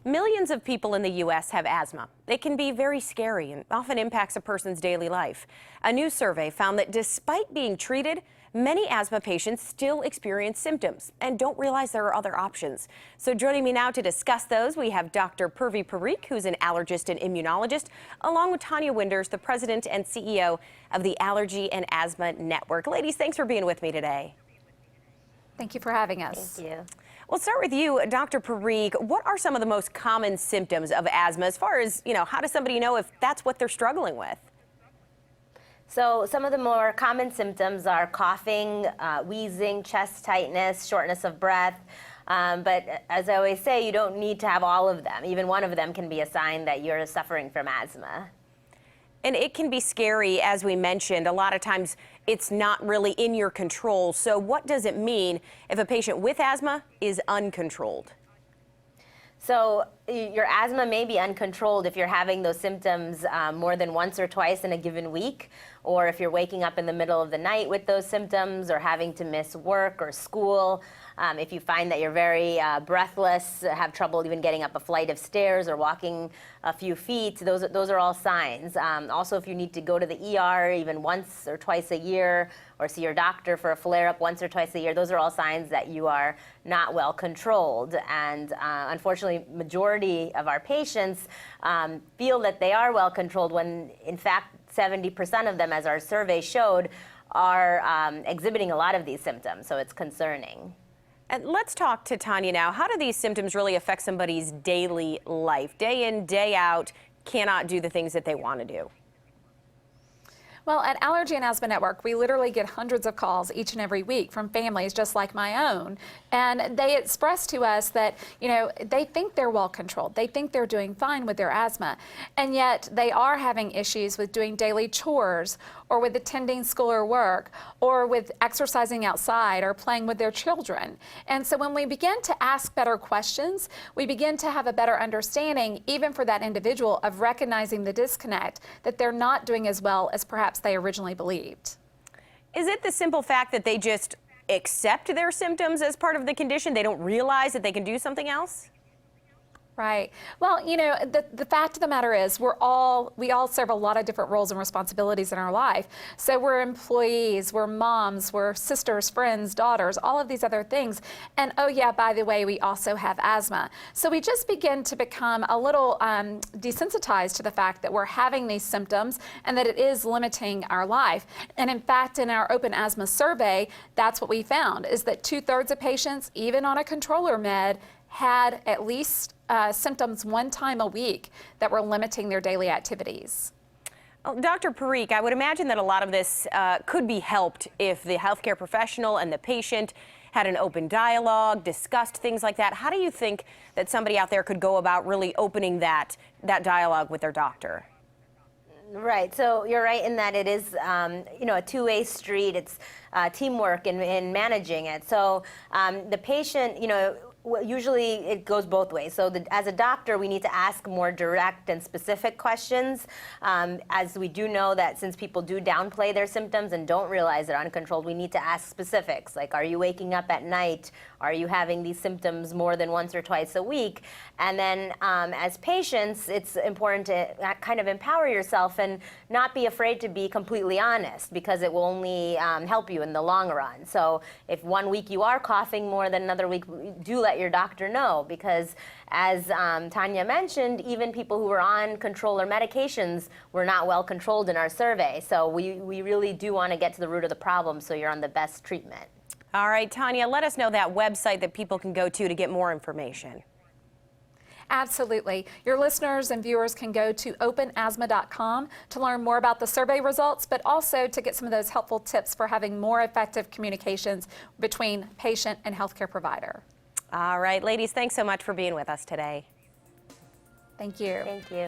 Millions of people in the U.S. have asthma. It can be very scary and often impacts a person's daily life. A new survey found that despite being treated, many asthma patients still experience symptoms and don't realize there are other options. So joining me now to discuss those, we have Dr. Purvi Parikh, who's an allergist and immunologist, along with Tanya Winders, the president and CEO of the Allergy and Asthma Network. Ladies, thanks for being with me today. Thank you for having us. Thank you. We'll start with you, Dr. Parikh. What are some of the most common symptoms of asthma as far as, how does somebody know if that's what they're struggling with? So some of the more common symptoms are coughing, wheezing, chest tightness, shortness of breath. But as I always say, you don't need to have all of them. Even one of them can be a sign that you're suffering from asthma. And it can be scary, as we mentioned. A lot of times it's not really in your control. So what does it mean if a patient with asthma is uncontrolled? So your asthma may be uncontrolled if you're having those symptoms more than once or twice in a given week, or if you're waking up in the middle of the night with those symptoms or having to miss work or school. If you find that you're very breathless, have trouble even getting up a flight of stairs or walking a few feet, those are all signs. Also, if you need to go to the ER even once or twice a year or see your doctor for a flare-up once or twice a year, those are all signs that you are not well controlled. And unfortunately, majority of our patients feel that they are well controlled when, in fact, 70% of them, as our survey showed, are exhibiting a lot of these symptoms. So it's concerning. And let's talk to Tanya now. How do these symptoms really affect somebody's daily life? Day in, day out, cannot do the things that they want to do. Well, at Allergy and Asthma Network, we literally get hundreds of calls each and every week from families just like my own. And they express to us that, they think they're well controlled. They think they're doing fine with their asthma. And yet they are having issues with doing daily chores or with attending school or work or with exercising outside or playing with their children. And so when we begin to ask better questions, we begin to have a better understanding, even for that individual, of recognizing the disconnect, that they're not doing as well as perhaps they originally believed. Is it the simple fact that they just accept their symptoms as part of the condition? They don't realize that they can do something else? Right. Well, the fact of the matter is we all serve a lot of different roles and responsibilities in our life. So we're employees, we're moms, we're sisters, friends, daughters, all of these other things. And oh yeah, by the way, we also have asthma. So we just begin to become a little desensitized to the fact that we're having these symptoms and that it is limiting our life. And in fact, in our open asthma survey, that's what we found, is that 2/3 of patients, even on a controller med, had at least symptoms one time a week that were limiting their daily activities. Well, Dr. Parikh, I would imagine that a lot of this could be helped if the healthcare professional and the patient had an open dialogue, discussed things like that. How do you think that somebody out there could go about really opening that dialogue with their doctor? Right. So you're right in that it is, a two-way street. It's teamwork in managing it. So the patient, usually it goes both ways. So as a doctor, we need to ask more direct and specific questions, as we do know that since people do downplay their symptoms and don't realize they're uncontrolled, we need to ask specifics, like, are you waking up at night? Are you having these symptoms more than once or twice a week? And then as patients, it's important to kind of empower yourself and not be afraid to be completely honest, because it will only help you in the long run. So if one week you are coughing more than another week, do let your doctor know, because as Tanya mentioned, even people who were on controller medications were not well controlled in our survey. So we really do want to get to the root of the problem so you're on the best treatment. All right, Tanya, let us know that website that people can go to get more information. Absolutely. Your listeners and viewers can go to openasthma.com to learn more about the survey results, but also to get some of those helpful tips for having more effective communications between patient and healthcare provider. All right, ladies, thanks so much for being with us today. Thank you. Thank you.